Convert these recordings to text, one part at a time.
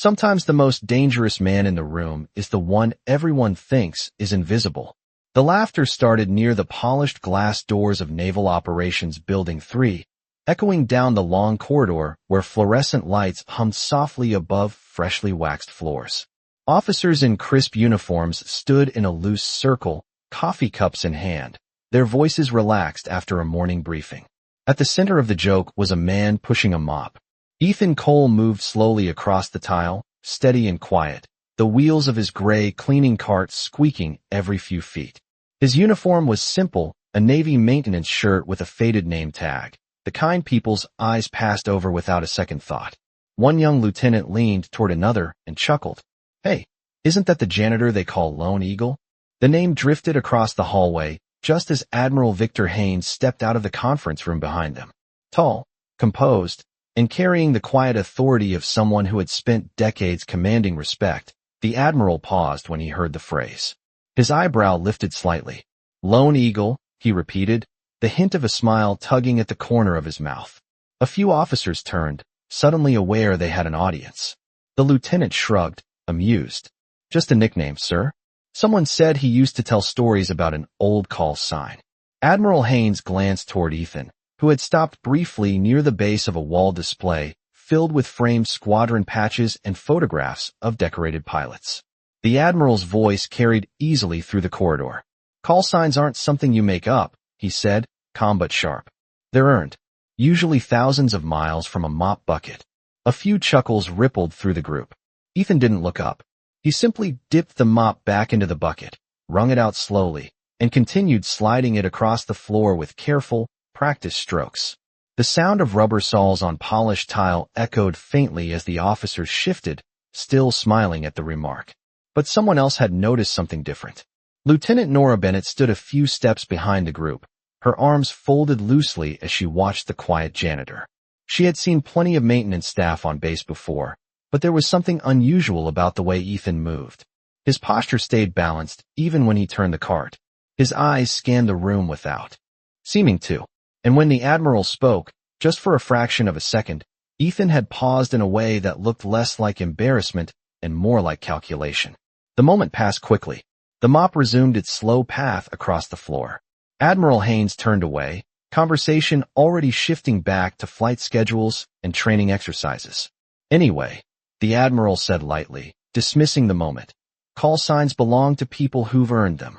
Sometimes the most dangerous man in the room is the one everyone thinks is invisible. The laughter started near the polished glass doors of Naval Operations Building 3, echoing down the long corridor where fluorescent lights hummed softly above freshly waxed floors. Officers in crisp uniforms stood in a loose circle, coffee cups in hand, their voices relaxed after a morning briefing. At the center of the joke was a man pushing a mop. Ethan Cole moved slowly across the tile, steady and quiet, the wheels of his gray cleaning cart squeaking every few feet. His uniform was simple, a Navy maintenance shirt with a faded name tag, the kind people's eyes passed over without a second thought. One young lieutenant leaned toward another and chuckled. "Hey, isn't that the janitor they call Lone Eagle?" The name drifted across the hallway just as Admiral Victor Haynes stepped out of the conference room behind them. Tall, composed, and carrying the quiet authority of someone who had spent decades commanding respect, the Admiral paused when he heard the phrase. His eyebrow lifted slightly. "Lone Eagle," he repeated, the hint of a smile tugging at the corner of his mouth. A few officers turned, suddenly aware they had an audience. The lieutenant shrugged, amused. "Just a nickname, sir. Someone said he used to tell stories about an old call sign." Admiral Haynes glanced toward Ethan, who had stopped briefly near the base of a wall display filled with framed squadron patches and photographs of decorated pilots. The Admiral's voice carried easily through the corridor. "Call signs aren't something you make up," he said, calm but sharp. "They're earned, usually thousands of miles from a mop bucket." A few chuckles rippled through the group. Ethan didn't look up. He simply dipped the mop back into the bucket, wrung it out slowly, and continued sliding it across the floor with careful, practiced strokes. The sound of rubber soles on polished tile echoed faintly as the officers shifted, still smiling at the remark. But someone else had noticed something different. Lieutenant Nora Bennett stood a few steps behind the group, her arms folded loosely as she watched the quiet janitor. She had seen plenty of maintenance staff on base before, but there was something unusual about the way Ethan moved. His posture stayed balanced even when he turned the cart. His eyes scanned the room without seeming to. And when the Admiral spoke, just for a fraction of a second, Ethan had paused in a way that looked less like embarrassment and more like calculation. The moment passed quickly. The mop resumed its slow path across the floor. Admiral Haynes turned away, conversation already shifting back to flight schedules and training exercises. "Anyway," the Admiral said lightly, dismissing the moment, "call signs belong to people who've earned them."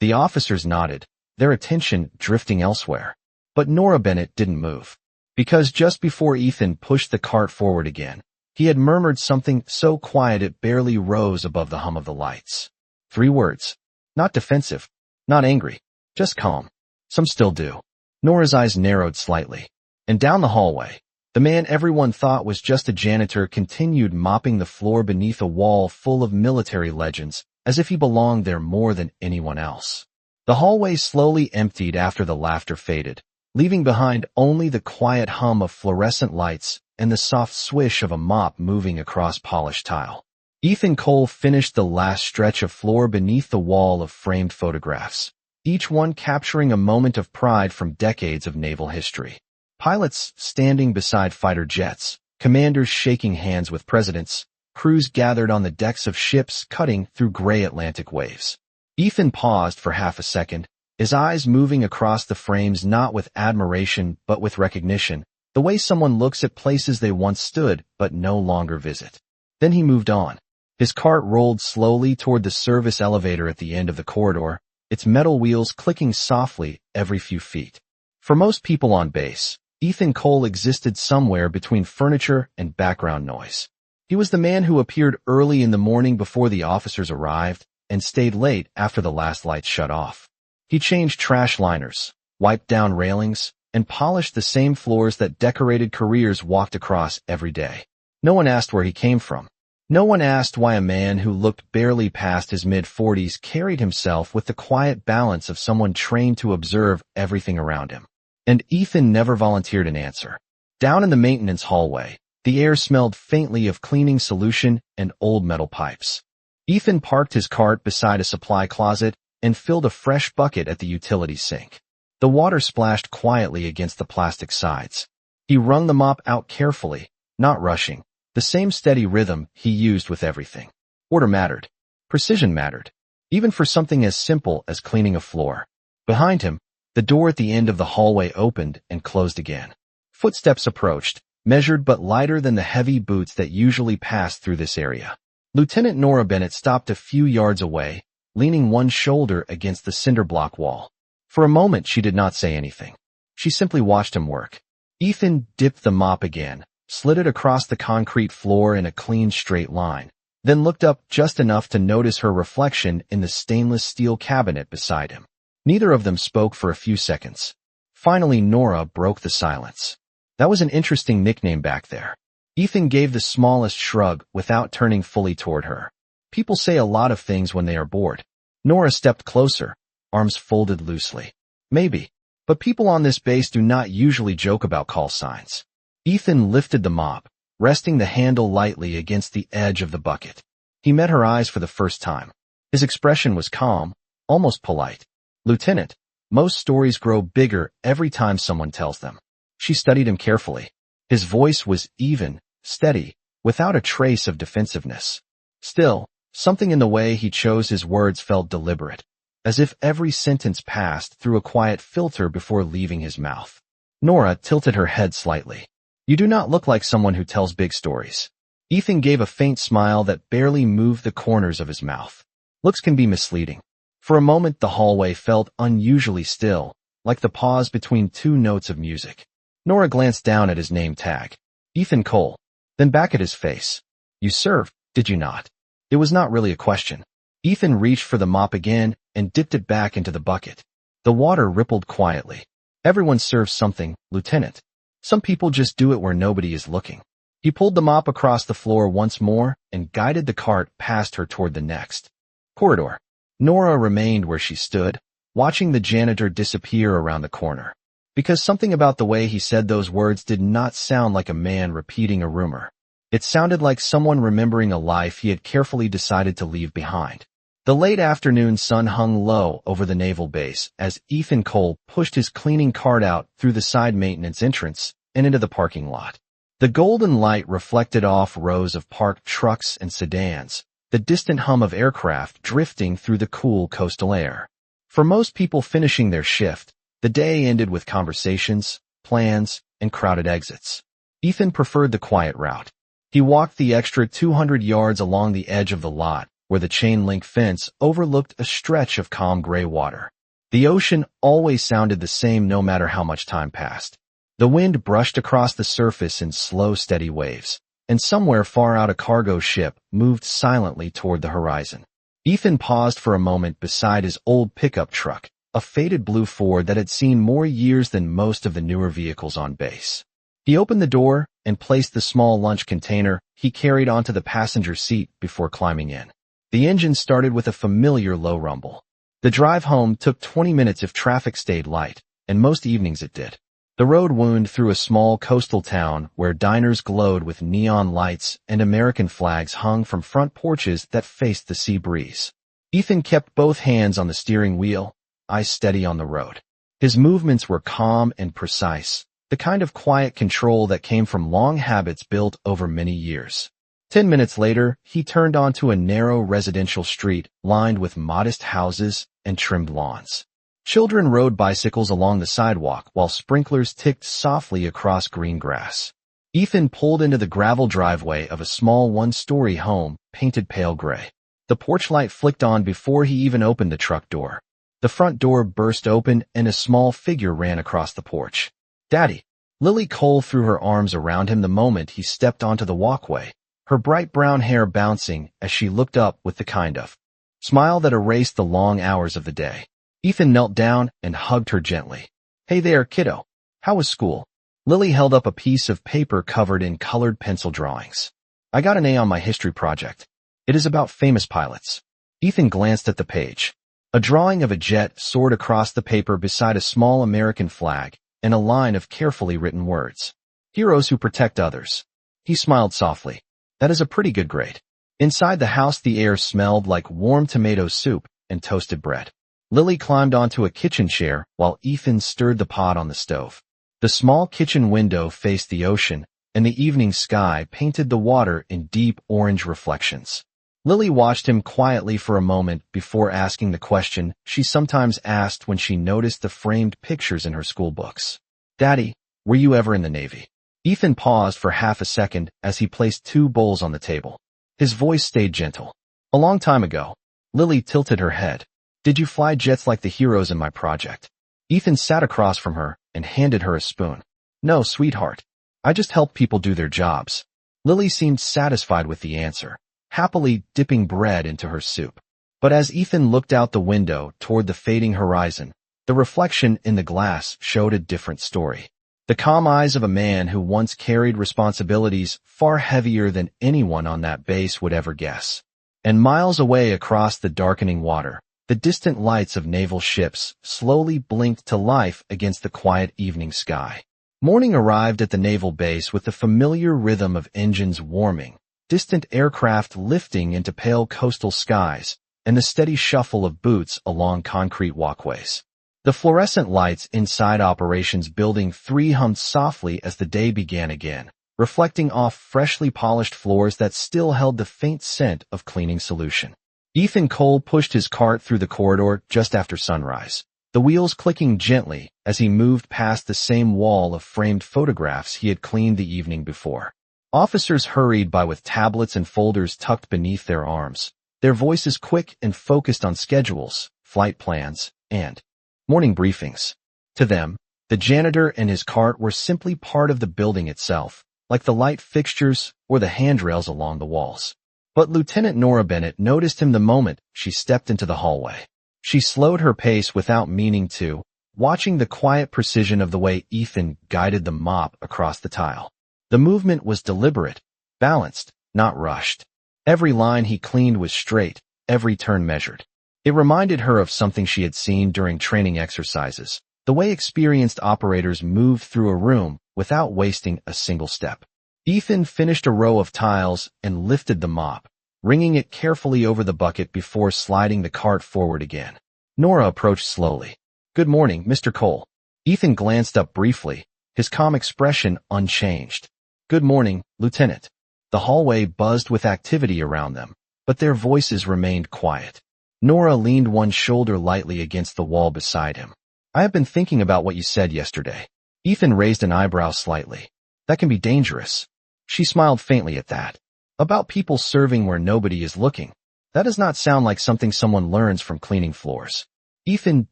The officers nodded, their attention drifting elsewhere. But Nora Bennett didn't move. Because just before Ethan pushed the cart forward again, he had murmured something so quiet it barely rose above the hum of the lights. 3 words. Not defensive, not angry, just calm. Some still do. Nora's eyes narrowed slightly. And down the hallway, the man everyone thought was just a janitor continued mopping the floor beneath a wall full of military legends, as if he belonged there more than anyone else. The hallway slowly emptied after the laughter faded, leaving behind only the quiet hum of fluorescent lights and the soft swish of a mop moving across polished tile. Ethan Cole finished the last stretch of floor beneath the wall of framed photographs, each one capturing a moment of pride from decades of naval history. Pilots standing beside fighter jets, commanders shaking hands with presidents, crews gathered on the decks of ships cutting through gray Atlantic waves. Ethan paused for half a second, his eyes moving across the frames not with admiration but with recognition, the way someone looks at places they once stood but no longer visit. Then he moved on. His cart rolled slowly toward the service elevator at the end of the corridor, its metal wheels clicking softly every few feet. For most people on base, Ethan Cole existed somewhere between furniture and background noise. He was the man who appeared early in the morning before the officers arrived and stayed late after the last lights shut off. He changed trash liners, wiped down railings, and polished the same floors that decorated careers walked across every day. No one asked where he came from. No one asked why a man who looked barely past his mid-40s carried himself with the quiet balance of someone trained to observe everything around him. And Ethan never volunteered an answer. Down in the maintenance hallway, the air smelled faintly of cleaning solution and old metal pipes. Ethan parked his cart beside a supply closet and filled a fresh bucket at the utility sink. The water splashed quietly against the plastic sides. He wrung the mop out carefully, not rushing, The same steady rhythm he used with everything. Order mattered. Precision mattered. Even for something as simple as cleaning a floor. Behind him, the door at the end of the hallway opened and closed again. Footsteps approached, measured but lighter than the heavy boots that usually passed through this area. Lieutenant Nora Bennett stopped a few yards away, leaning one shoulder against the cinder block wall. For a moment she did not say anything. She simply watched him work. Ethan dipped the mop again, slid it across the concrete floor in a clean straight line, then looked up just enough to notice her reflection in the stainless steel cabinet beside him. Neither of them spoke for a few seconds. Finally, Nora broke the silence. That was an interesting nickname back there. Ethan gave the smallest shrug without turning fully toward her. People say a lot of things when they are bored. Nora stepped closer, arms folded loosely. Maybe, but people on this base do not usually joke about call signs. Ethan lifted the mop, resting the handle lightly against the edge of the bucket. He met her eyes for the first time. His expression was calm, almost polite. Lieutenant, most stories grow bigger every time someone tells them. She studied him carefully. His voice was even, steady, without a trace of defensiveness. Still, something in the way he chose his words felt deliberate, as if every sentence passed through a quiet filter before leaving his mouth. Nora tilted her head slightly. You do not look like someone who tells big stories. Ethan gave a faint smile that barely moved the corners of his mouth. Looks can be misleading. For a moment the hallway felt unusually still, like the pause between two notes of music. Nora glanced down at his name tag. Ethan Cole. Then back at his face. You served, did you not? It was not really a question. Ethan reached for the mop again and dipped it back into the bucket. The water rippled quietly. Everyone serves something, Lieutenant. Some people just do it where nobody is looking. He pulled the mop across the floor once more and guided the cart past her toward the next corridor. Nora remained where she stood, watching the janitor disappear around the corner. Because something about the way he said those words did not sound like a man repeating a rumor. It sounded like someone remembering a life he had carefully decided to leave behind. The late afternoon sun hung low over the naval base as Ethan Cole pushed his cleaning cart out through the side maintenance entrance and into the parking lot. The golden light reflected off rows of parked trucks and sedans, the distant hum of aircraft drifting through the cool coastal air. For most people finishing their shift, the day ended with conversations, plans, and crowded exits. Ethan preferred the quiet route. He walked the extra 200 yards along the edge of the lot, where the chain-link fence overlooked a stretch of calm gray water. The ocean always sounded the same no matter how much time passed. The wind brushed across the surface in slow, steady waves, and somewhere far out a cargo ship moved silently toward the horizon. Ethan paused for a moment beside his old pickup truck, a faded blue Ford that had seen more years than most of the newer vehicles on base. He opened the door and placed the small lunch container he carried onto the passenger seat before climbing in. The engine started with a familiar low rumble. The drive home took 20 minutes if traffic stayed light, and most evenings it did. The road wound through a small coastal town where diners glowed with neon lights and American flags hung from front porches that faced the sea breeze. Ethan kept both hands on the steering wheel, eyes steady on the road. His movements were calm and precise, the kind of quiet control that came from long habits built over many years. 10 minutes later, he turned onto a narrow residential street lined with modest houses and trimmed lawns. Children rode bicycles along the sidewalk while sprinklers ticked softly across green grass. Ethan pulled into the gravel driveway of a small one-story home painted pale gray. The porch light flicked on before he even opened the truck door. The front door burst open and a small figure ran across the porch. Daddy! Lily Cole threw her arms around him the moment he stepped onto the walkway, her bright brown hair bouncing as she looked up with the kind of smile that erased the long hours of the day. Ethan knelt down and hugged her gently. Hey there, kiddo. How was school? Lily held up a piece of paper covered in colored pencil drawings. I got an A on my history project. It is about famous pilots. Ethan glanced at the page. A drawing of a jet soared across the paper beside a small American flag and a line of carefully written words. Heroes who protect others. He smiled softly. That is a pretty good grade. Inside the house the air smelled like warm tomato soup and toasted bread. Lily climbed onto a kitchen chair while Ethan stirred the pot on the stove. The small kitchen window faced the ocean, and the evening sky painted the water in deep orange reflections. Lily watched him quietly for a moment before asking the question she sometimes asked when she noticed the framed pictures in her school books. "Daddy, were you ever in the Navy?" Ethan paused for half a second as he placed 2 bowls on the table. His voice stayed gentle. "A long time ago." Lily tilted her head. "Did you fly jets like the heroes in my project?" Ethan sat across from her and handed her a spoon. "No, sweetheart. I just help people do their jobs." Lily seemed satisfied with the answer, happily dipping bread into her soup. But as Ethan looked out the window toward the fading horizon, the reflection in the glass showed a different story. The calm eyes of a man who once carried responsibilities far heavier than anyone on that base would ever guess. And miles away across the darkening water, the distant lights of naval ships slowly blinked to life against the quiet evening sky. Morning arrived at the naval base with the familiar rhythm of engines warming, distant aircraft lifting into pale coastal skies, and the steady shuffle of boots along concrete walkways. The fluorescent lights inside Operations Building 3 hummed softly as the day began again, reflecting off freshly polished floors that still held the faint scent of cleaning solution. Ethan Cole pushed his cart through the corridor just after sunrise, the wheels clicking gently as he moved past the same wall of framed photographs he had cleaned the evening before. Officers hurried by with tablets and folders tucked beneath their arms, their voices quick and focused on schedules, flight plans, and morning briefings. To them, the janitor and his cart were simply part of the building itself, like the light fixtures or the handrails along the walls. But Lieutenant Nora Bennett noticed him the moment she stepped into the hallway. She slowed her pace without meaning to, watching the quiet precision of the way Ethan guided the mop across the tile. The movement was deliberate, balanced, not rushed. Every line he cleaned was straight, every turn measured. It reminded her of something she had seen during training exercises, the way experienced operators moved through a room without wasting a single step. Ethan finished a row of tiles and lifted the mop, wringing it carefully over the bucket before sliding the cart forward again. Nora approached slowly. "Good morning, Mr. Cole." Ethan glanced up briefly, his calm expression unchanged. "Good morning, Lieutenant." The hallway buzzed with activity around them, but their voices remained quiet. Nora leaned one shoulder lightly against the wall beside him. "I have been thinking about what you said yesterday." Ethan raised an eyebrow slightly. "That can be dangerous." She smiled faintly at that. "About people serving where nobody is looking. That does not sound like something someone learns from cleaning floors." Ethan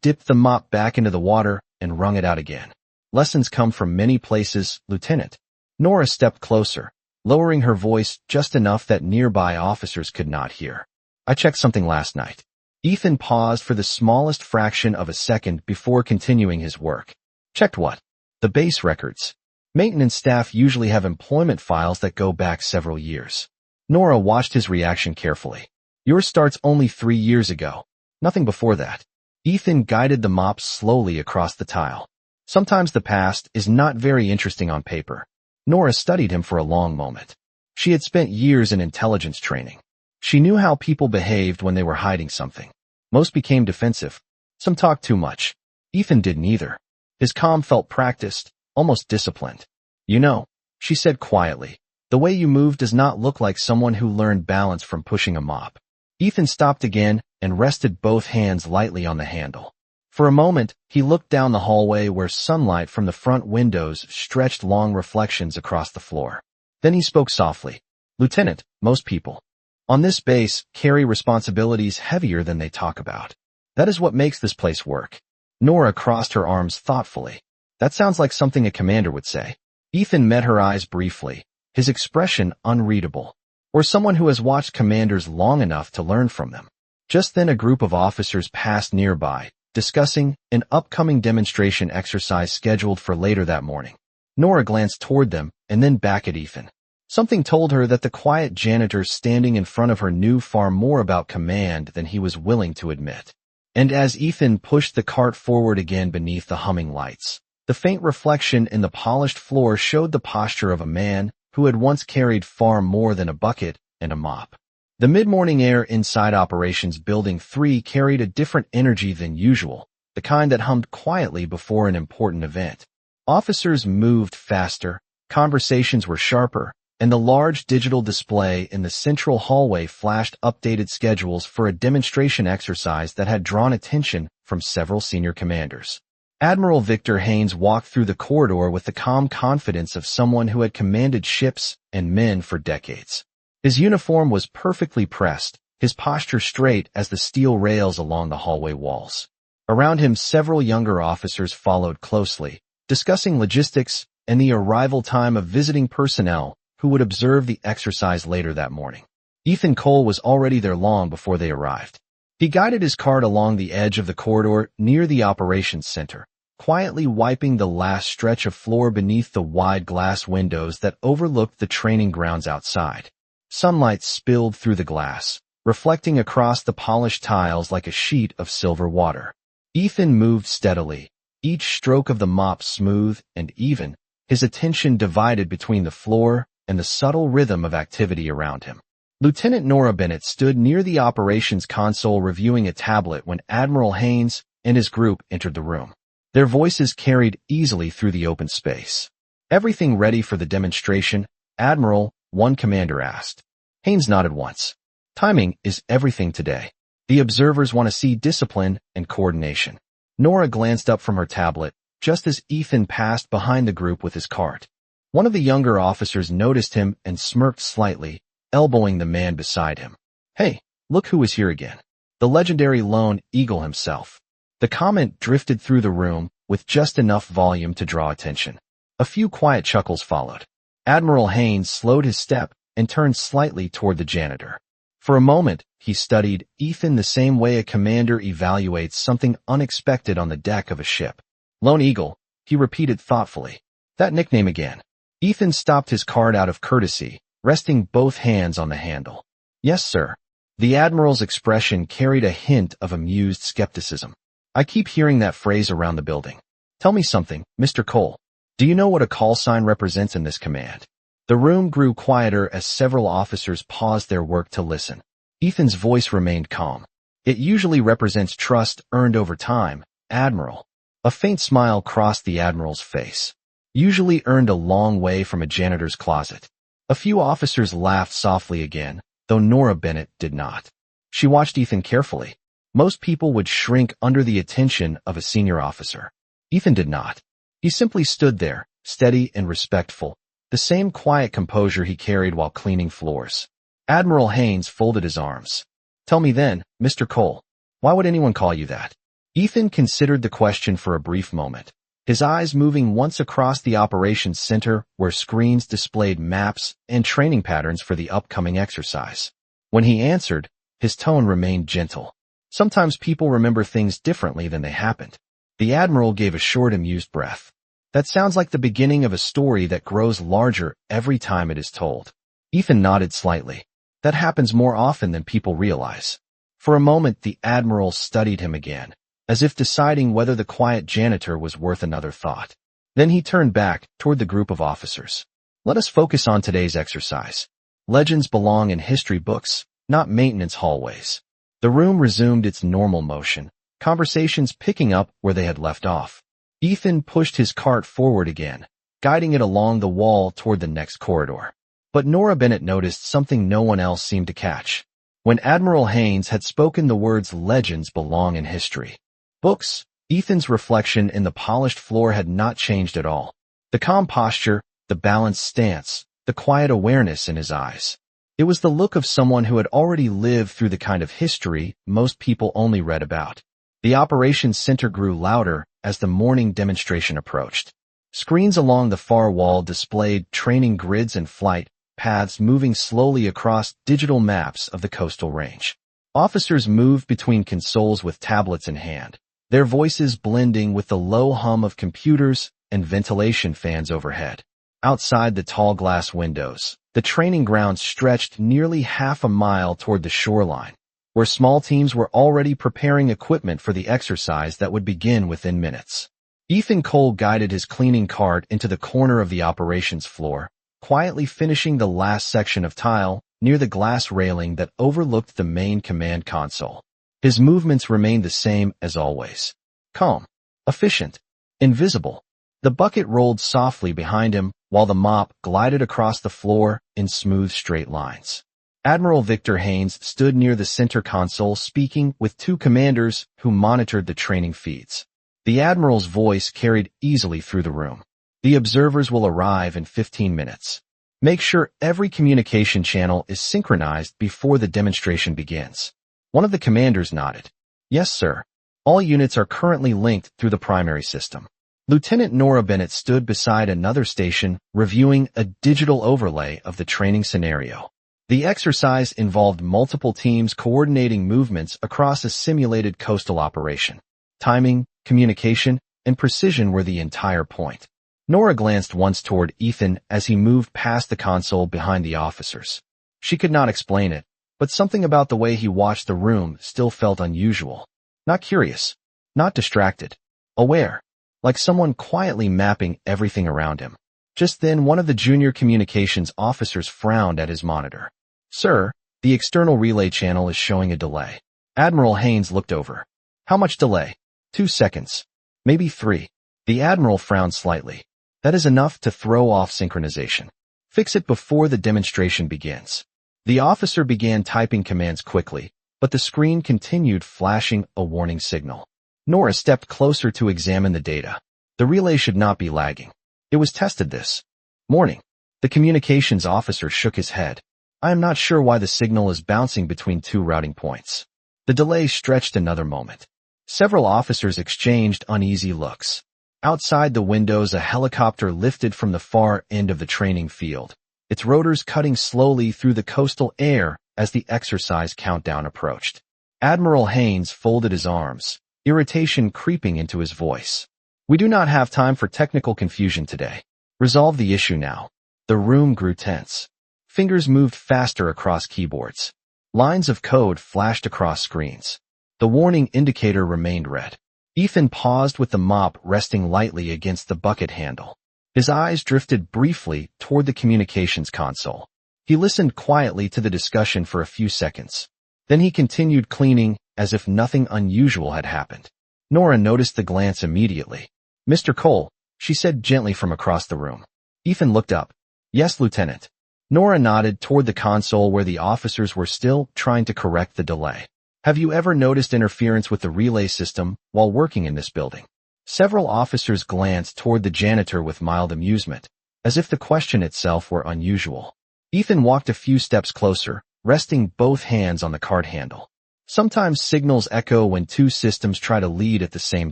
dipped the mop back into the water and wrung it out again. "Lessons come from many places, Lieutenant." Nora stepped closer, lowering her voice just enough that nearby officers could not hear. "I checked something last night." Ethan paused for the smallest fraction of a second before continuing his work. "Checked what?" "The base records. Maintenance staff usually have employment files that go back several years." Nora watched his reaction carefully. "Yours starts only 3 years ago. Nothing before that." Ethan guided the mop slowly across the tile. Sometimes the past is not very interesting on paper. Nora studied him for a long moment. She had spent years in intelligence training. She knew how people behaved when they were hiding something. Most became defensive. Some talked too much. Ethan didn't either. His calm felt practiced, almost disciplined. "You know," she said quietly, "the way you move does not look like someone who learned balance from pushing a mop." Ethan stopped again and rested both hands lightly on the handle. For a moment, he looked down the hallway where sunlight from the front windows stretched long reflections across the floor. Then he spoke softly. "Lieutenant, most people on this base carry responsibilities heavier than they talk about. That is what makes this place work." Nora crossed her arms thoughtfully. "That sounds like something a commander would say." Ethan met her eyes briefly, his expression unreadable. Or someone who has watched commanders long enough to learn from them. Just then a group of officers passed nearby, discussing an upcoming demonstration exercise scheduled for later that morning. Nora glanced toward them and then back at Ethan. Something told her that the quiet janitor standing in front of her knew far more about command than he was willing to admit. And as Ethan pushed the cart forward again beneath the humming lights, the faint reflection in the polished floor showed the posture of a man who had once carried far more than a bucket and a mop. The mid-morning air inside Operations Building 3 carried a different energy than usual, the kind that hummed quietly before an important event. Officers moved faster, Conversations were sharper, and the large digital display in the central hallway flashed updated schedules for a demonstration exercise that had drawn attention from several senior commanders. Admiral Victor Haynes walked through the corridor with the calm confidence of someone who had commanded ships and men for decades. His uniform was perfectly pressed, his posture straight as the steel rails along the hallway walls. Around him, several younger officers followed closely, discussing logistics and the arrival time of visiting personnel who would observe the exercise later that morning. Ethan Cole was already there long before they arrived. He guided his cart along the edge of the corridor near the operations center, quietly wiping the last stretch of floor beneath the wide glass windows that overlooked the training grounds outside. Sunlight spilled through the glass, reflecting across the polished tiles like a sheet of silver water. Ethan moved steadily, each stroke of the mop smooth and even, his attention divided between the floor and the subtle rhythm of activity around him. Lieutenant Nora Bennett stood near the operations console reviewing a tablet when Admiral Haynes and his group entered the room. Their voices carried easily through the open space. "Everything ready for the demonstration, Admiral?" one commander asked. Haynes nodded once. "Timing is everything today. The observers want to see discipline and coordination." Nora glanced up from her tablet, just as Ethan passed behind the group with his cart. One of the younger officers noticed him and smirked slightly, elbowing the man beside him. "Hey, look who is here again. The legendary Lone Eagle himself." The comment drifted through the room with just enough volume to draw attention. A few quiet chuckles followed. Admiral Haynes slowed his step and turned slightly toward the janitor. For a moment, he studied Ethan the same way a commander evaluates something unexpected on the deck of a ship. "Lone Eagle," he repeated thoughtfully. "That nickname again." Ethan stopped his cart out of courtesy, resting both hands on the handle. "Yes, sir." The Admiral's expression carried a hint of amused skepticism. "I keep hearing that phrase around the building. Tell me something, Mr. Cole. Do you know what a call sign represents in this command?" The room grew quieter as several officers paused their work to listen. Ethan's voice remained calm. "It usually represents trust earned over time, Admiral." A faint smile crossed the Admiral's face. "Usually earned a long way from a janitor's closet." A few officers laughed softly again, though Nora Bennett did not. She watched Ethan carefully. Most people would shrink under the attention of a senior officer. Ethan did not. He simply stood there, steady and respectful, the same quiet composure he carried while cleaning floors. Admiral Haynes folded his arms. "Tell me then, Mr. Cole, why would anyone call you that?" Ethan considered the question for a brief moment, his eyes moving once across the operations center where screens displayed maps and training patterns for the upcoming exercise. When he answered, his tone remained gentle. "Sometimes people remember things differently than they happened." The Admiral gave a short, amused breath. "That sounds like the beginning of a story that grows larger every time it is told." Ethan nodded slightly. "That happens more often than people realize." For a moment, the Admiral studied him again, as if deciding whether the quiet janitor was worth another thought. Then he turned back toward the group of officers. "Let us focus on today's exercise. Legends belong in history books, not maintenance hallways." The room resumed its normal motion, conversations picking up where they had left off. Ethan pushed his cart forward again, guiding it along the wall toward the next corridor. But Nora Bennett noticed something no one else seemed to catch. When Admiral Haynes had spoken the words "legends belong in history books," Ethan's reflection in the polished floor had not changed at all. The calm posture, the balanced stance, the quiet awareness in his eyes. It was the look of someone who had already lived through the kind of history most people only read about. The operations center grew louder as the morning demonstration approached. Screens along the far wall displayed training grids and flight paths moving slowly across digital maps of the coastal range. Officers moved between consoles with tablets in hand, their voices blending with the low hum of computers and ventilation fans overhead. Outside the tall glass windows, the training grounds stretched nearly half a mile toward the shoreline, where small teams were already preparing equipment for the exercise that would begin within minutes. Ethan Cole guided his cleaning cart into the corner of the operations floor, quietly finishing the last section of tile near the glass railing that overlooked the main command console. His movements remained the same as always. Calm, efficient, invisible. The bucket rolled softly behind him, while the mop glided across the floor in smooth straight lines. Admiral Victor Haynes stood near the center console speaking with two commanders who monitored the training feeds. The Admiral's voice carried easily through the room. The observers will arrive in 15 minutes. Make sure every communication channel is synchronized before the demonstration begins. One of the commanders nodded. Yes, sir. All units are currently linked through the primary system. Lieutenant Nora Bennett stood beside another station, reviewing a digital overlay of the training scenario. The exercise involved multiple teams coordinating movements across a simulated coastal operation. Timing, communication, and precision were the entire point. Nora glanced once toward Ethan as he moved past the console behind the officers. She could not explain it, but something about the way he watched the room still felt unusual. Not curious, not distracted, aware, like someone quietly mapping everything around him. Just then, one of the junior communications officers frowned at his monitor. Sir, the external relay channel is showing a delay. Admiral Haynes looked over. How much delay? 2 seconds. Maybe 3. The Admiral frowned slightly. That is enough to throw off synchronization. Fix it before the demonstration begins. The officer began typing commands quickly, but the screen continued flashing a warning signal. Nora stepped closer to examine the data. The relay should not be lagging. It was tested this morning. The communications officer shook his head. I am not sure why the signal is bouncing between 2 routing points. The delay stretched another moment. Several officers exchanged uneasy looks. Outside the windows, a helicopter lifted from the far end of the training field, its rotors cutting slowly through the coastal air as the exercise countdown approached. Admiral Haynes folded his arms, irritation creeping into his voice. We do not have time for technical confusion today. Resolve the issue now. The room grew tense. Fingers moved faster across keyboards. Lines of code flashed across screens. The warning indicator remained red. Ethan paused with the mop resting lightly against the bucket handle. His eyes drifted briefly toward the communications console. He listened quietly to the discussion for a few seconds. Then he continued cleaning as if nothing unusual had happened. Nora noticed the glance immediately. Mr. Cole, she said gently from across the room. Ethan looked up. Yes, Lieutenant. Nora nodded toward the console where the officers were still trying to correct the delay. Have you ever noticed interference with the relay system while working in this building? Several officers glanced toward the janitor with mild amusement, as if the question itself were unusual. Ethan walked a few steps closer, resting both hands on the card handle. Sometimes signals echo when 2 systems try to lead at the same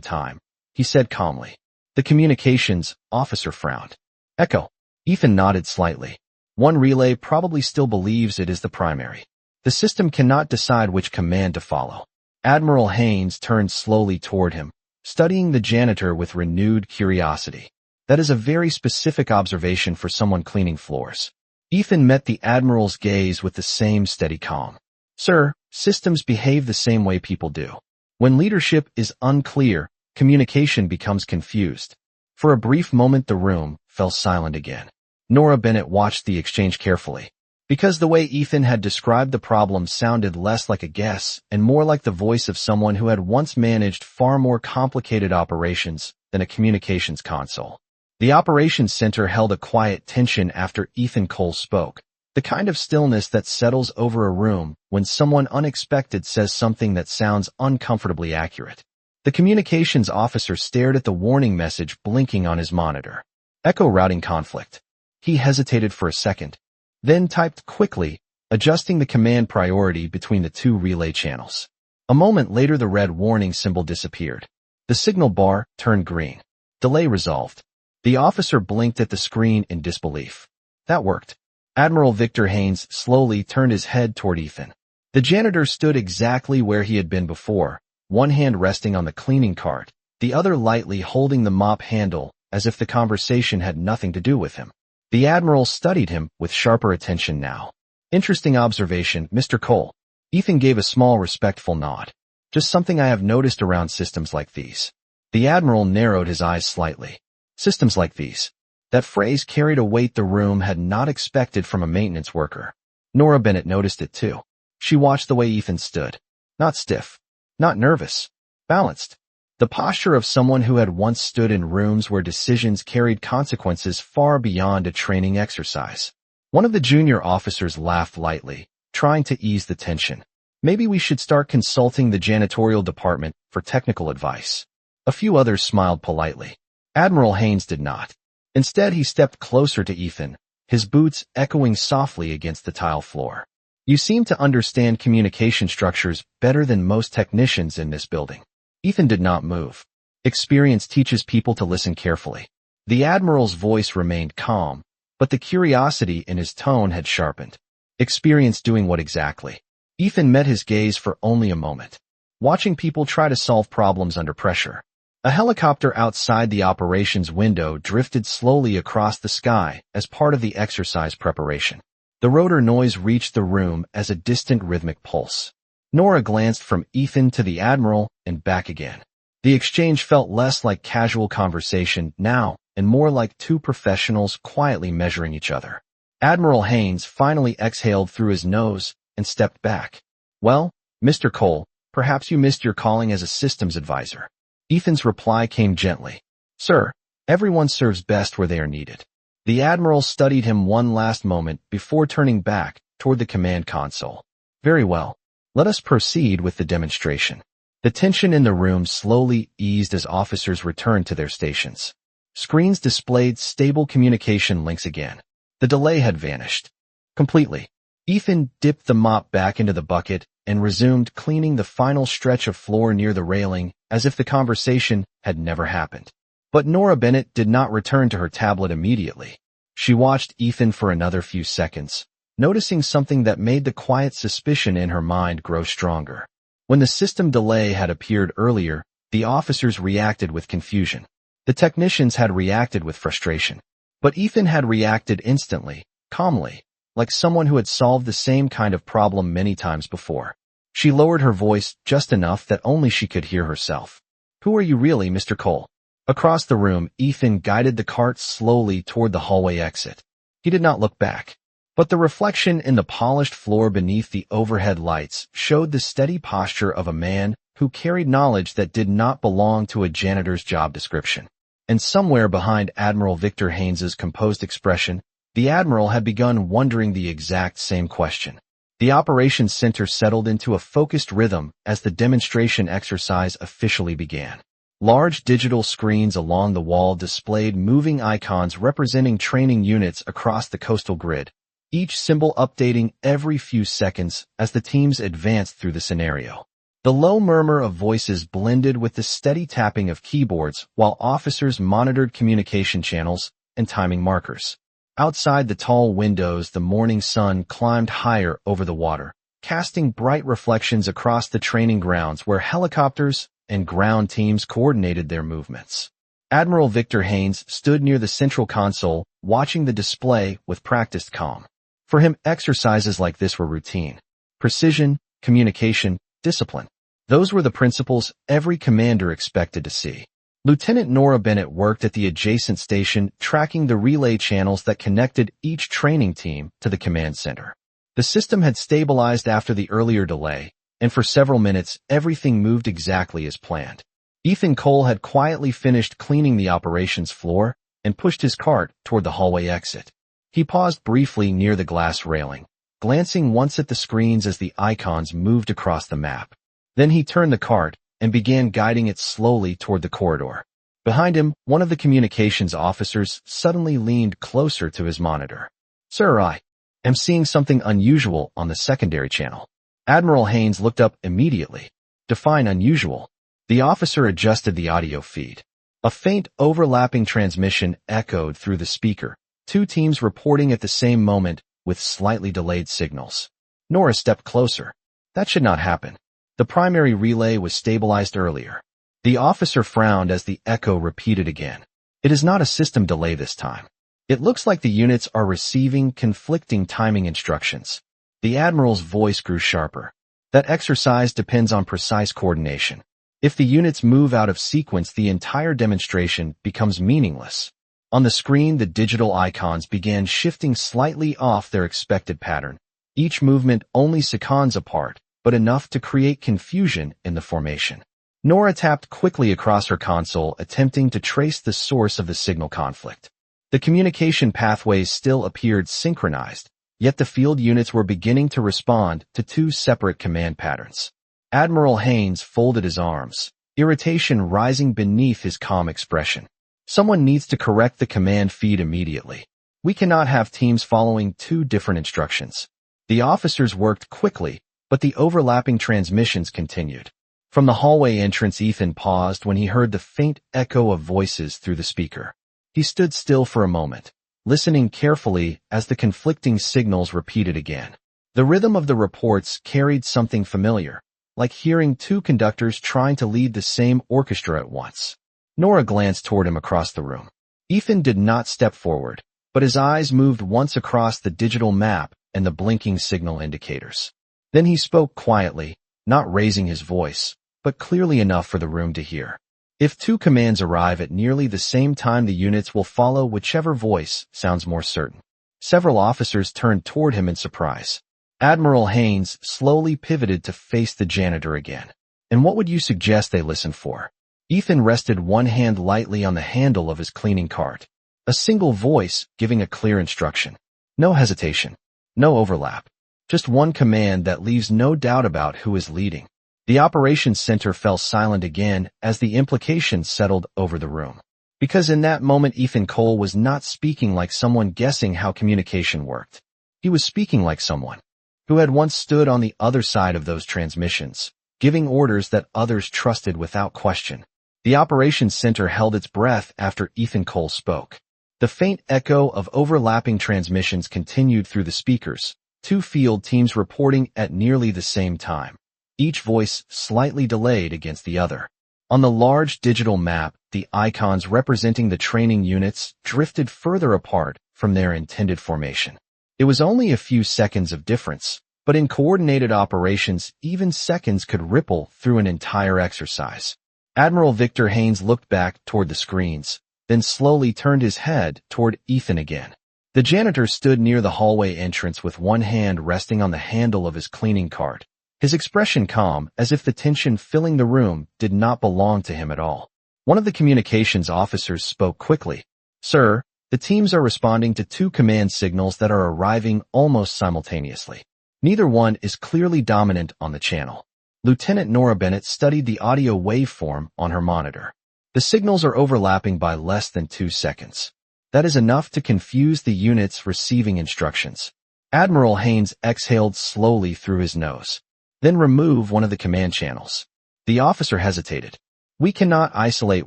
time, he said calmly. The communications officer frowned. Echo. Ethan nodded slightly. One relay probably still believes it is the primary. The system cannot decide which command to follow. Admiral Haynes turned slowly toward him, studying the janitor with renewed curiosity. That is a very specific observation for someone cleaning floors. Ethan met the Admiral's gaze with the same steady calm. Sir, systems behave the same way people do. When leadership is unclear, communication becomes confused. For a brief moment the room fell silent again. Nora Bennett watched the exchange carefully. Because the way Ethan had described the problem sounded less like a guess and more like the voice of someone who had once managed far more complicated operations than a communications console. The operations center held a quiet tension after Ethan Cole spoke, the kind of stillness that settles over a room when someone unexpected says something that sounds uncomfortably accurate. The communications officer stared at the warning message blinking on his monitor. Echo routing conflict. He hesitated for a second, then typed quickly, adjusting the command priority between the 2 relay channels. A moment later the red warning symbol disappeared. The signal bar turned green. Delay resolved. The officer blinked at the screen in disbelief. That worked. Admiral Victor Haynes slowly turned his head toward Ethan. The janitor stood exactly where he had been before, one hand resting on the cleaning cart, the other lightly holding the mop handle as if the conversation had nothing to do with him. The Admiral studied him with sharper attention now. Interesting observation, Mr. Cole. Ethan gave a small respectful nod. Just something I have noticed around systems like these. The Admiral narrowed his eyes slightly. Systems like these. That phrase carried a weight the room had not expected from a maintenance worker. Nora Bennett noticed it too. She watched the way Ethan stood. Not stiff. Not nervous. Balanced. the posture of someone who had once stood in rooms where decisions carried consequences far beyond a training exercise. One of the junior officers laughed lightly, trying to ease the tension. Maybe we should start consulting the janitorial department for technical advice. A few others smiled politely. Admiral Haynes did not. Instead, he stepped closer to Ethan, his boots echoing softly against the tile floor. You seem to understand communication structures better than most technicians in this building. Ethan did not move. Experience teaches people to listen carefully. The Admiral's voice remained calm, but the curiosity in his tone had sharpened. Experience doing what exactly? Ethan met his gaze for only a moment. Watching people try to solve problems under pressure. A helicopter outside the operations window drifted slowly across the sky as part of the exercise preparation. The rotor noise reached the room as a distant rhythmic pulse. Nora glanced from Ethan to the Admiral and back again. The exchange felt less like casual conversation now and more like two professionals quietly measuring each other. Admiral Haynes finally exhaled through his nose and stepped back. Well, Mr. Cole, perhaps you missed your calling as a systems advisor. Ethan's reply came gently. Sir, everyone serves best where they are needed. The Admiral studied him one last moment before turning back toward the command console. Very well. Let us proceed with the demonstration. The tension in the room slowly eased as officers returned to their stations. Screens displayed stable communication links again. The delay had vanished. Completely. Ethan dipped the mop back into the bucket and resumed cleaning the final stretch of floor near the railing as if the conversation had never happened. But Nora Bennett did not return to her tablet immediately. She watched Ethan for another few seconds, noticing something that made the quiet suspicion in her mind grow stronger. When the system delay had appeared earlier, the officers reacted with confusion. The technicians had reacted with frustration. But Ethan had reacted instantly, calmly, like someone who had solved the same kind of problem many times before. She lowered her voice just enough that only she could hear herself. Who are you really, Mr. Cole? Across the room, Ethan guided the cart slowly toward the hallway exit. He did not look back. But the reflection in the polished floor beneath the overhead lights showed the steady posture of a man who carried knowledge that did not belong to a janitor's job description. And somewhere behind Admiral Victor Haynes's composed expression, the Admiral had begun wondering the exact same question. The operations center settled into a focused rhythm as the demonstration exercise officially began. Large digital screens along the wall displayed moving icons representing training units across the coastal grid, each symbol updating every few seconds as the teams advanced through the scenario. The low murmur of voices blended with the steady tapping of keyboards while officers monitored communication channels and timing markers. Outside the tall windows, the morning sun climbed higher over the water, casting bright reflections across the training grounds where helicopters and ground teams coordinated their movements. Admiral Victor Haynes stood near the central console, watching the display with practiced calm. For him, exercises like this were routine. Precision, communication, discipline. Those were the principles every commander expected to see. Lieutenant Nora Bennett worked at the adjacent station, tracking the relay channels that connected each training team to the command center. The system had stabilized after the earlier delay, and for several minutes, everything moved exactly as planned. Ethan Cole had quietly finished cleaning the operations floor and pushed his cart toward the hallway exit. He paused briefly near the glass railing, glancing once at the screens as the icons moved across the map. Then he turned the cart and began guiding it slowly toward the corridor. Behind him, one of the communications officers suddenly leaned closer to his monitor. Sir, I am seeing something unusual on the secondary channel. Admiral Haynes looked up immediately. Define unusual. The officer adjusted the audio feed. A faint overlapping transmission echoed through the speaker, two teams reporting at the same moment with slightly delayed signals. Nora stepped closer. That should not happen. The primary relay was stabilized earlier. The officer frowned as the echo repeated again. It is not a system delay this time. It looks like the units are receiving conflicting timing instructions. The Admiral's voice grew sharper. That exercise depends on precise coordination. If the units move out of sequence, the entire demonstration becomes meaningless. On the screen, the digital icons began shifting slightly off their expected pattern, each movement only seconds apart, but enough to create confusion in the formation. Nora tapped quickly across her console, attempting to trace the source of the signal conflict. The communication pathways still appeared synchronized, yet the field units were beginning to respond to two separate command patterns. Admiral Haynes folded his arms, irritation rising beneath his calm expression. Someone needs to correct the command feed immediately. We cannot have teams following two different instructions. The officers worked quickly, but the overlapping transmissions continued. From the hallway entrance, Ethan paused when he heard the faint echo of voices through the speaker. He stood still for a moment, listening carefully as the conflicting signals repeated again. The rhythm of the reports carried something familiar, like hearing two conductors trying to lead the same orchestra at once. Nora glanced toward him across the room. Ethan did not step forward, but his eyes moved once across the digital map and the blinking signal indicators. Then he spoke quietly, not raising his voice, but clearly enough for the room to hear. If two commands arrive at nearly the same time, the units will follow whichever voice sounds more certain. Several officers turned toward him in surprise. Admiral Haynes slowly pivoted to face the janitor again. And what would you suggest they listen for? Ethan rested one hand lightly on the handle of his cleaning cart. A single voice giving a clear instruction. No hesitation. No overlap. Just one command that leaves no doubt about who is leading. The operations center fell silent again as the implications settled over the room. Because in that moment, Ethan Cole was not speaking like someone guessing how communication worked. He was speaking like someone who had once stood on the other side of those transmissions, giving orders that others trusted without question. The operations center held its breath after Ethan Cole spoke. The faint echo of overlapping transmissions continued through the speakers, two field teams reporting at nearly the same time, each voice slightly delayed against the other. On the large digital map, the icons representing the training units drifted further apart from their intended formation. It was only a few seconds of difference, but in coordinated operations, even seconds could ripple through an entire exercise. Admiral Victor Haynes looked back toward the screens, then slowly turned his head toward Ethan again. The janitor stood near the hallway entrance with one hand resting on the handle of his cleaning cart, his expression calm as if the tension filling the room did not belong to him at all. One of the communications officers spoke quickly. "Sir, the teams are responding to two command signals that are arriving almost simultaneously. Neither one is clearly dominant on the channel." Lieutenant Nora Bennett studied the audio waveform on her monitor. The signals are overlapping by less than 2 seconds. That is enough to confuse the units receiving instructions. Admiral Haynes exhaled slowly through his nose. Then remove one of the command channels. The officer hesitated. "We cannot isolate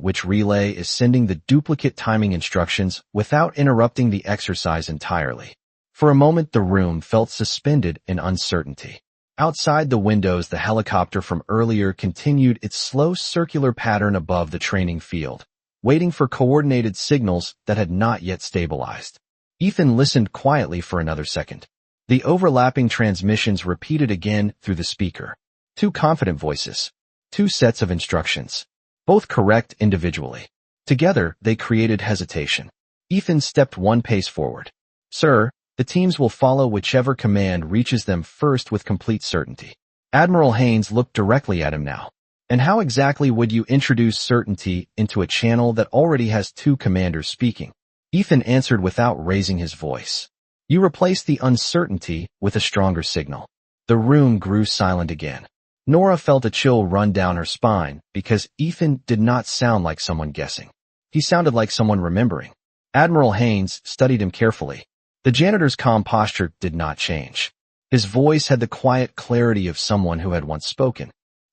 which relay is sending the duplicate timing instructions without interrupting the exercise entirely." For a moment, the room felt suspended in uncertainty. Outside the windows, the helicopter from earlier continued its slow circular pattern above the training field, waiting for coordinated signals that had not yet stabilized. Ethan listened quietly for another second. The overlapping transmissions repeated again through the speaker. Two confident voices. Two sets of instructions. Both correct individually. Together, they created hesitation. Ethan stepped one pace forward. "Sir, the teams will follow whichever command reaches them first with complete certainty." Admiral Haynes looked directly at him now. "And how exactly would you introduce certainty into a channel that already has two commanders speaking?" Ethan answered without raising his voice. "You replace the uncertainty with a stronger signal." The room grew silent again. Nora felt a chill run down her spine because Ethan did not sound like someone guessing. He sounded like someone remembering. Admiral Haynes studied him carefully. The janitor's calm posture did not change. His voice had the quiet clarity of someone who had once spoken.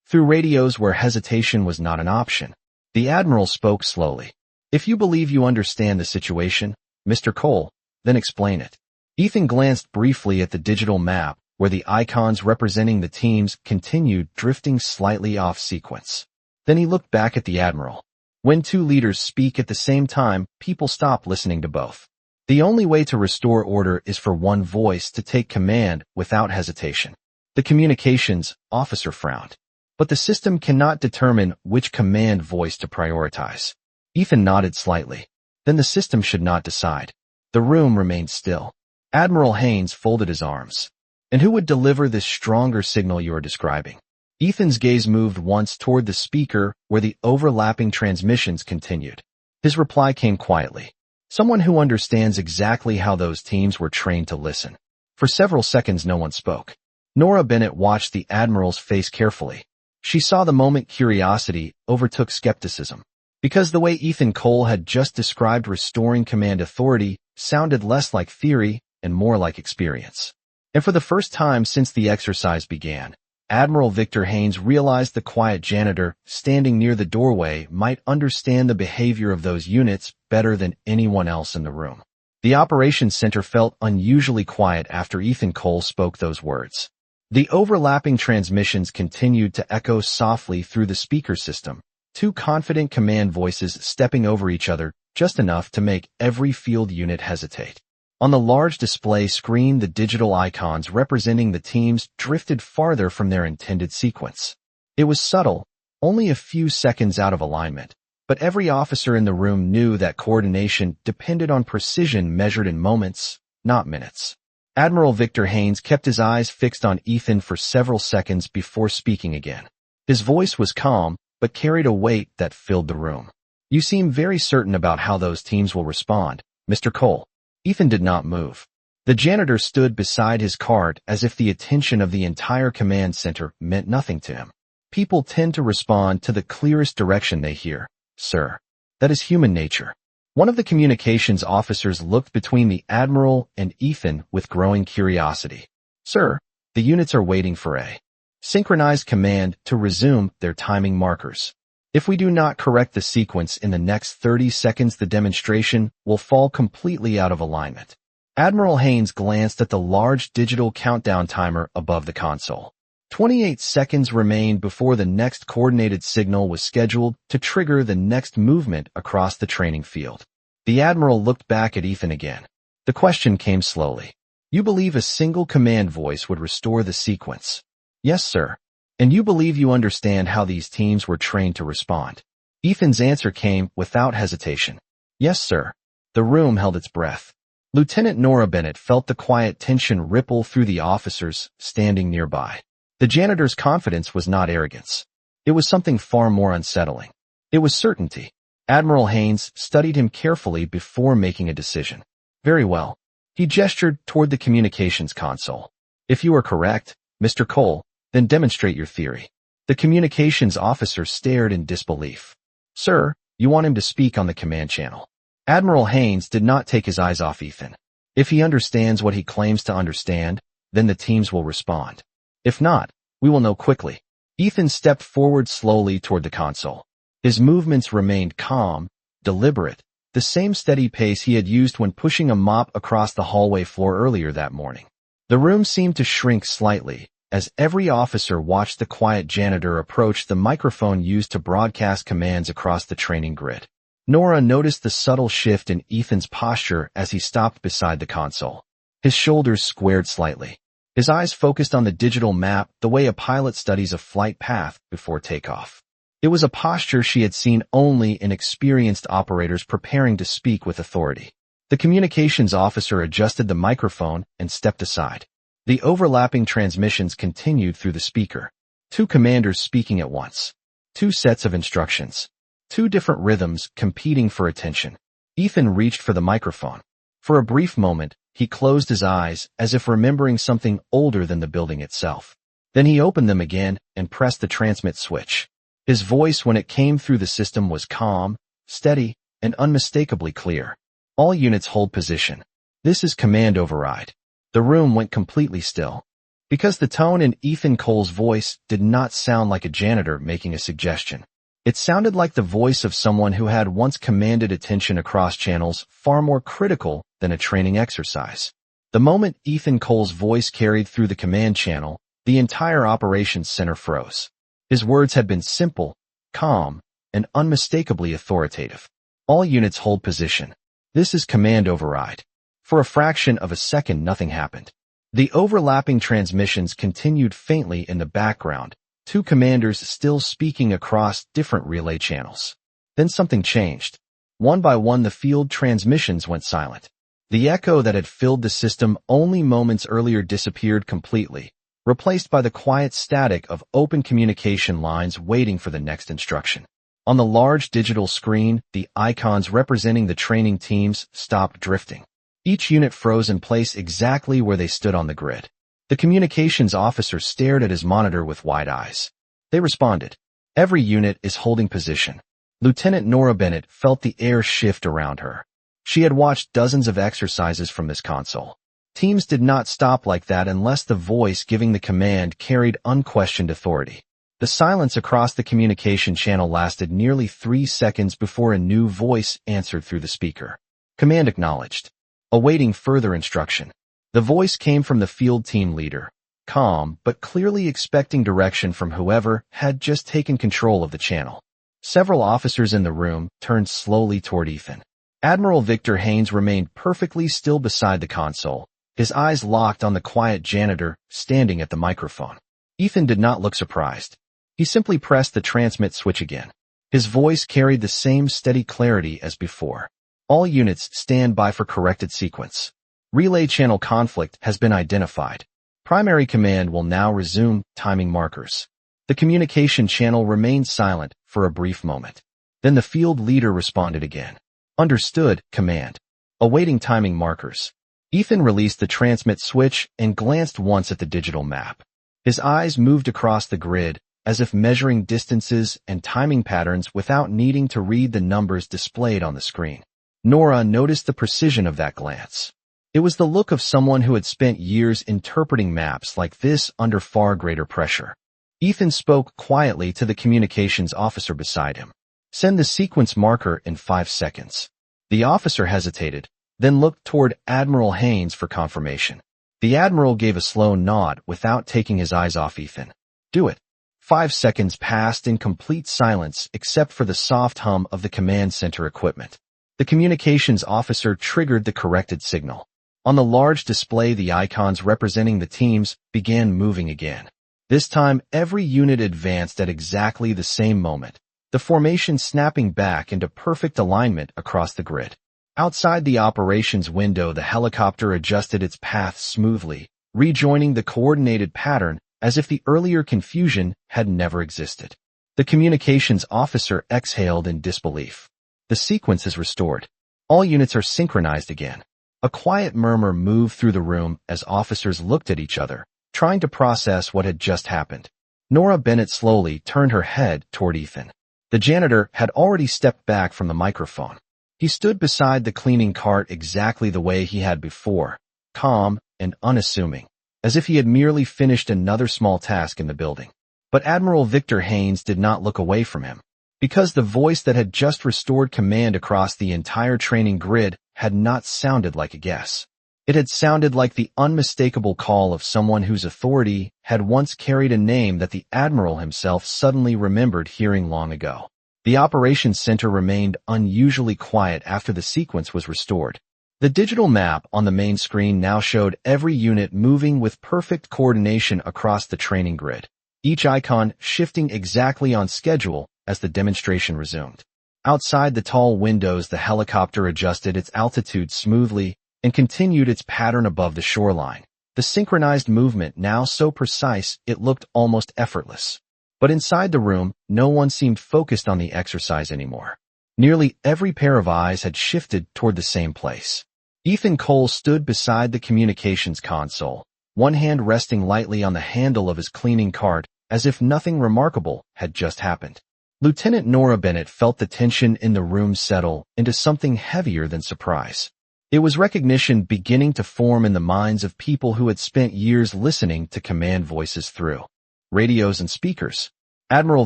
Through radios where hesitation was not an option, the Admiral spoke slowly. "If you believe you understand the situation, Mr. Cole, then explain it." Ethan glanced briefly at the digital map where the icons representing the teams continued drifting slightly off sequence. Then he looked back at the Admiral. When two leaders speak at the same time, people stop listening to both. The only way to restore order is for one voice to take command without hesitation. The communications officer frowned. But the system cannot determine which command voice to prioritize. Ethan nodded slightly. Then the system should not decide. The room remained still. Admiral Haynes folded his arms. "And who would deliver this stronger signal you are describing?" Ethan's gaze moved once toward the speaker where the overlapping transmissions continued. His reply came quietly. Someone who understands exactly how those teams were trained to listen. For several seconds no one spoke. Nora Bennett watched the Admiral's face carefully. She saw the moment curiosity overtook skepticism. Because the way Ethan Cole had just described restoring command authority sounded less like theory and more like experience. And for the first time since the exercise began, Admiral Victor Haynes realized the quiet janitor standing near the doorway might understand the behavior of those units better than anyone else in the room. The operations center felt unusually quiet after Ethan Cole spoke those words. The overlapping transmissions continued to echo softly through the speaker system, two confident command voices stepping over each other just enough to make every field unit hesitate. On the large display screen, the digital icons representing the teams drifted farther from their intended sequence. It was subtle, only a few seconds out of alignment, but every officer in the room knew that coordination depended on precision measured in moments, not minutes. Admiral Victor Haynes kept his eyes fixed on Ethan for several seconds before speaking again. His voice was calm, but carried a weight that filled the room. "You seem very certain about how those teams will respond, Mr. Cole." Ethan did not move. The janitor stood beside his cart as if the attention of the entire command center meant nothing to him. "People tend to respond to the clearest direction they hear, sir. That is human nature." One of the communications officers looked between the Admiral and Ethan with growing curiosity. "Sir, the units are waiting for a synchronized command to resume their timing markers. If we do not correct the sequence in the next 30 seconds, the demonstration will fall completely out of alignment." Admiral Haynes glanced at the large digital countdown timer above the console. 28 seconds remained before the next coordinated signal was scheduled to trigger the next movement across the training field. The Admiral looked back at Ethan again. The question came slowly. "You believe a single command voice would restore the sequence?" "Yes, sir." "And you believe you understand how these teams were trained to respond?" Ethan's answer came without hesitation. "Yes, sir." The room held its breath. Lieutenant Nora Bennett felt the quiet tension ripple through the officers standing nearby. The janitor's confidence was not arrogance. It was something far more unsettling. It was certainty. Admiral Haynes studied him carefully before making a decision. "Very well." He gestured toward the communications console. "If you are correct, Mr. Cole, then demonstrate your theory." The communications officer stared in disbelief. "Sir, you want him to speak on the command channel." Admiral Haynes did not take his eyes off Ethan. "If he understands what he claims to understand, then the teams will respond. If not, we will know quickly." Ethan stepped forward slowly toward the console. His movements remained calm, deliberate, the same steady pace he had used when pushing a mop across the hallway floor earlier that morning. The room seemed to shrink slightly as every officer watched the quiet janitor approach the microphone used to broadcast commands across the training grid. Nora noticed the subtle shift in Ethan's posture as he stopped beside the console. His shoulders squared slightly. His eyes focused on the digital map the way a pilot studies a flight path before takeoff. It was a posture she had seen only in experienced operators preparing to speak with authority. The communications officer adjusted the microphone and stepped aside. The overlapping transmissions continued through the speaker. Two commanders speaking at once. Two sets of instructions. Two different rhythms competing for attention. Ethan reached for the microphone. For a brief moment, he closed his eyes as if remembering something older than the building itself. Then he opened them again and pressed the transmit switch. His voice, when it came through the system, was calm, steady, and unmistakably clear. "All units hold position. This is command override." The room went completely still. Because the tone in Ethan Cole's voice did not sound like a janitor making a suggestion. It sounded like the voice of someone who had once commanded attention across channels far more critical than a training exercise. The moment Ethan Cole's voice carried through the command channel, the entire operations center froze. His words had been simple, calm, and unmistakably authoritative. "All units hold position. This is command override." For a fraction of a second, nothing happened. The overlapping transmissions continued faintly in the background, two commanders still speaking across different relay channels. Then something changed. One by one, the field transmissions went silent. The echo that had filled the system only moments earlier disappeared completely, replaced by the quiet static of open communication lines waiting for the next instruction. On the large digital screen, the icons representing the training teams stopped drifting. Each unit froze in place exactly where they stood on the grid. The communications officer stared at his monitor with wide eyes. They responded. Every unit is holding position. Lieutenant Nora Bennett felt the air shift around her. She had watched dozens of exercises from this console. Teams did not stop like that unless the voice giving the command carried unquestioned authority. The silence across the communication channel lasted nearly 3 seconds before a new voice answered through the speaker. Command acknowledged. Awaiting further instruction. The voice came from the field team leader, calm but clearly expecting direction from whoever had just taken control of the channel. Several officers in the room turned slowly toward Ethan. Admiral Victor Haynes remained perfectly still beside the console, his eyes locked on the quiet janitor standing at the microphone. Ethan did not look surprised. He simply pressed the transmit switch again. His voice carried the same steady clarity as before. All units stand by for corrected sequence. Relay channel conflict has been identified. Primary command will now resume timing markers. The communication channel remained silent for a brief moment. Then the field leader responded again. Understood, command. Awaiting timing markers. Ethan released the transmit switch and glanced once at the digital map. His eyes moved across the grid, as if measuring distances and timing patterns without needing to read the numbers displayed on the screen. Nora noticed the precision of that glance. It was the look of someone who had spent years interpreting maps like this under far greater pressure. Ethan spoke quietly to the communications officer beside him. Send the sequence marker in 5 seconds. The officer hesitated, then looked toward Admiral Haynes for confirmation. The Admiral gave a slow nod without taking his eyes off Ethan. Do it. 5 seconds passed in complete silence except for the soft hum of the command center equipment. The communications officer triggered the corrected signal. On the large display, the icons representing the teams began moving again. This time, every unit advanced at exactly the same moment, the formation snapping back into perfect alignment across the grid. Outside the operations window, the helicopter adjusted its path smoothly, rejoining the coordinated pattern as if the earlier confusion had never existed. The communications officer exhaled in disbelief. The sequence is restored. All units are synchronized again. A quiet murmur moved through the room as officers looked at each other, trying to process what had just happened. Nora Bennett slowly turned her head toward Ethan. The janitor had already stepped back from the microphone. He stood beside the cleaning cart exactly the way he had before, calm and unassuming, as if he had merely finished another small task in the building. But Admiral Victor Haynes did not look away from him, because the voice that had just restored command across the entire training grid had not sounded like a guess. It had sounded like the unmistakable call of someone whose authority had once carried a name that the Admiral himself suddenly remembered hearing long ago. The operations center remained unusually quiet after the sequence was restored. The digital map on the main screen now showed every unit moving with perfect coordination across the training grid, each icon shifting exactly on schedule as the demonstration resumed. Outside the tall windows, the helicopter adjusted its altitude smoothly and continued its pattern above the shoreline, the synchronized movement now so precise it looked almost effortless. But inside the room, no one seemed focused on the exercise anymore. Nearly every pair of eyes had shifted toward the same place. Ethan Cole stood beside the communications console, one hand resting lightly on the handle of his cleaning cart, as if nothing remarkable had just happened. Lieutenant Nora Bennett felt the tension in the room settle into something heavier than surprise. It was recognition beginning to form in the minds of people who had spent years listening to command voices through radios and speakers. Admiral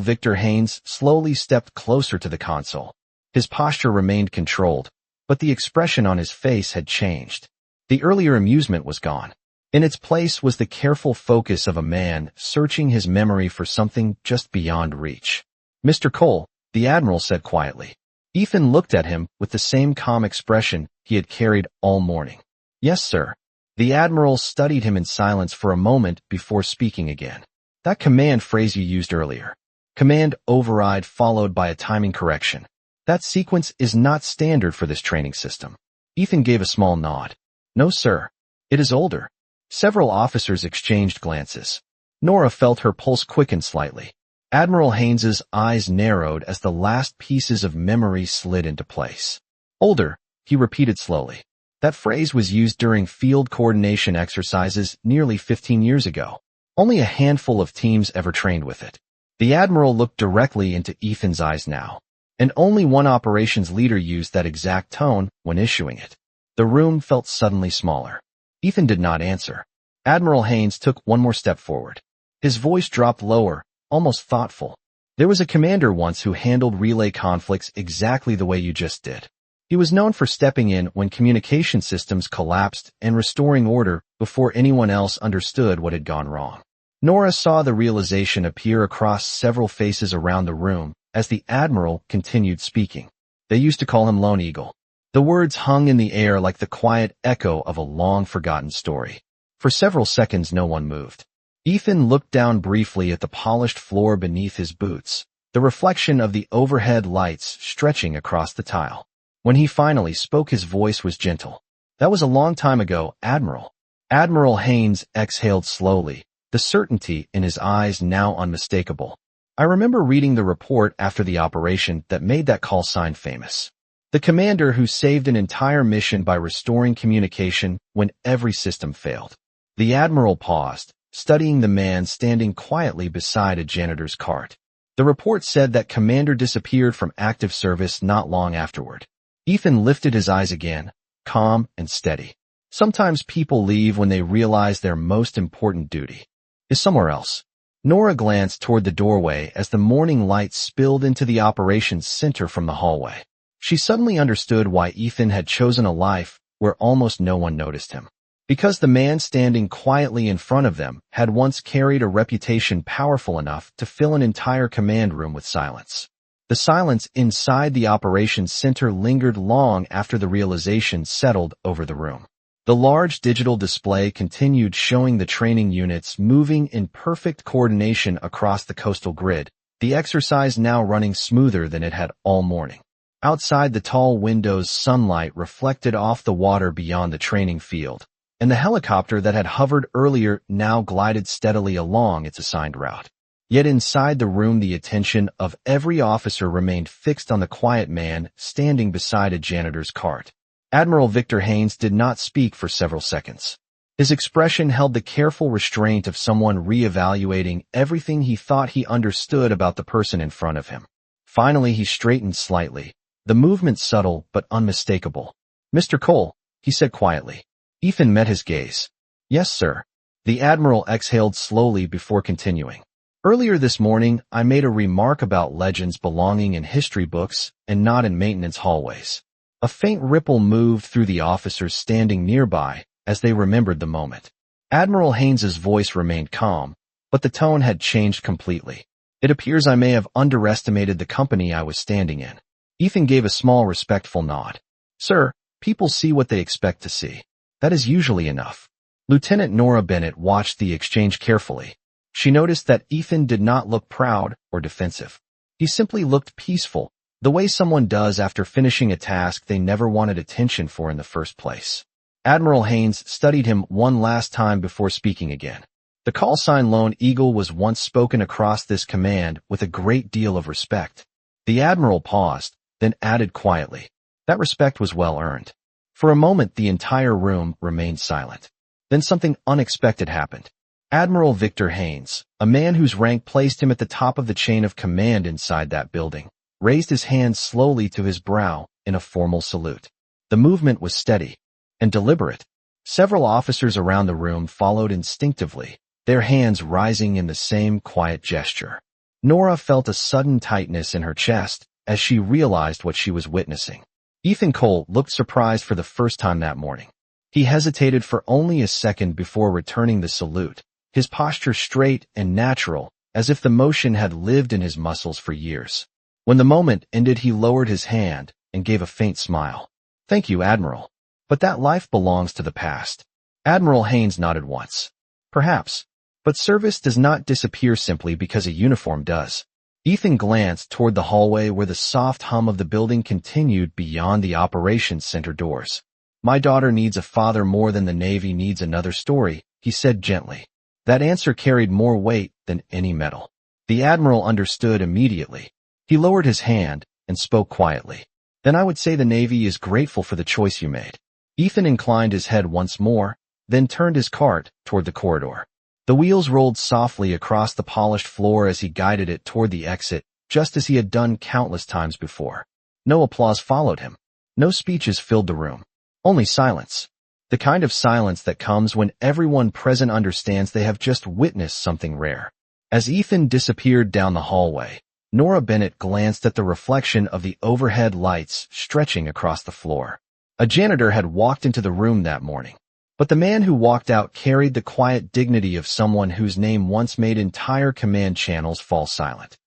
Victor Haynes slowly stepped closer to the console. His posture remained controlled, but the expression on his face had changed. The earlier amusement was gone. In its place was the careful focus of a man searching his memory for something just beyond reach. Mr. Cole, the Admiral said quietly. Ethan looked at him with the same calm expression he had carried all morning. Yes, sir. The Admiral studied him in silence for a moment before speaking again. That command phrase you used earlier. Command override followed by a timing correction. That sequence is not standard for this training system. Ethan gave a small nod. No, sir. It is older. Several officers exchanged glances. Nora felt her pulse quicken slightly. Admiral Haynes's eyes narrowed as the last pieces of memory slid into place. Older, he repeated slowly. That phrase was used during field coordination exercises nearly 15 years ago. Only a handful of teams ever trained with it. The Admiral looked directly into Ethan's eyes now, and only one operations leader used that exact tone when issuing it. The room felt suddenly smaller. Ethan did not answer. Admiral Haynes took one more step forward. His voice dropped lower, almost thoughtful. There was a commander once who handled relay conflicts exactly the way you just did. He was known for stepping in when communication systems collapsed and restoring order before anyone else understood what had gone wrong. Nora saw the realization appear across several faces around the room as the Admiral continued speaking. They used to call him Lone Eagle. The words hung in the air like the quiet echo of a long-forgotten story. For several seconds no one moved. Ethan looked down briefly at the polished floor beneath his boots, the reflection of the overhead lights stretching across the tile. When he finally spoke, his voice was gentle. That was a long time ago, Admiral. Admiral Haynes exhaled slowly, the certainty in his eyes now unmistakable. I remember reading the report after the operation that made that call sign famous. The commander who saved an entire mission by restoring communication when every system failed. The Admiral paused, studying the man standing quietly beside a janitor's cart. The report said that commander disappeared from active service not long afterward. Ethan lifted his eyes again, calm and steady. Sometimes people leave when they realize their most important duty is somewhere else. Nora glanced toward the doorway as the morning light spilled into the operations center from the hallway. She suddenly understood why Ethan had chosen a life where almost no one noticed him. Because the man standing quietly in front of them had once carried a reputation powerful enough to fill an entire command room with silence. The silence inside the operations center lingered long after the realization settled over the room. The large digital display continued showing the training units moving in perfect coordination across the coastal grid, the exercise now running smoother than it had all morning. Outside, the tall windows' sunlight reflected off the water beyond the training field, and the helicopter that had hovered earlier now glided steadily along its assigned route. Yet inside the room, the attention of every officer remained fixed on the quiet man standing beside a janitor's cart. Admiral Victor Haynes did not speak for several seconds. His expression held the careful restraint of someone reevaluating everything he thought he understood about the person in front of him. Finally, he straightened slightly, the movement subtle but unmistakable. "Mr. Cole," he said quietly. Ethan met his gaze. "Yes, sir." The Admiral exhaled slowly before continuing. "Earlier this morning, I made a remark about legends belonging in history books and not in maintenance hallways." A faint ripple moved through the officers standing nearby as they remembered the moment. Admiral Haynes's voice remained calm, but the tone had changed completely. "It appears I may have underestimated the company I was standing in." Ethan gave a small respectful nod. "Sir, people see what they expect to see. That is usually enough." Lieutenant Nora Bennett watched the exchange carefully. She noticed that Ethan did not look proud or defensive. He simply looked peaceful, the way someone does after finishing a task they never wanted attention for in the first place. Admiral Haynes studied him one last time before speaking again. The call sign Lone Eagle was once spoken across this command with a great deal of respect. The Admiral paused, then added quietly, "That respect was well earned." For a moment, the entire room remained silent. Then something unexpected happened. Admiral Victor Haynes, a man whose rank placed him at the top of the chain of command inside that building, raised his hand slowly to his brow in a formal salute. The movement was steady and deliberate. Several officers around the room followed instinctively, their hands rising in the same quiet gesture. Nora felt a sudden tightness in her chest as she realized what she was witnessing. Ethan Cole looked surprised for the first time that morning. He hesitated for only a second before returning the salute, his posture straight and natural, as if the motion had lived in his muscles for years. When the moment ended, he lowered his hand and gave a faint smile. "Thank you, Admiral. But that life belongs to the past." Admiral Haynes nodded once. "Perhaps. But service does not disappear simply because a uniform does." Ethan glanced toward the hallway where the soft hum of the building continued beyond the operations center doors. "My daughter needs a father more than the Navy needs another story," he said gently. That answer carried more weight than any medal. The Admiral understood immediately. He lowered his hand and spoke quietly. Then I would say the Navy is grateful for the choice you made. Ethan inclined his head once more, then turned his cart toward the corridor. The wheels rolled softly across the polished floor as he guided it toward the exit, just as he had done countless times before. No applause followed him. No speeches filled the room. Only silence. The kind of silence that comes when everyone present understands they have just witnessed something rare. As Ethan disappeared down the hallway, Nora Bennett glanced at the reflection of the overhead lights stretching across the floor. A janitor had walked into the room that morning, but the man who walked out carried the quiet dignity of someone whose name once made entire command channels fall silent.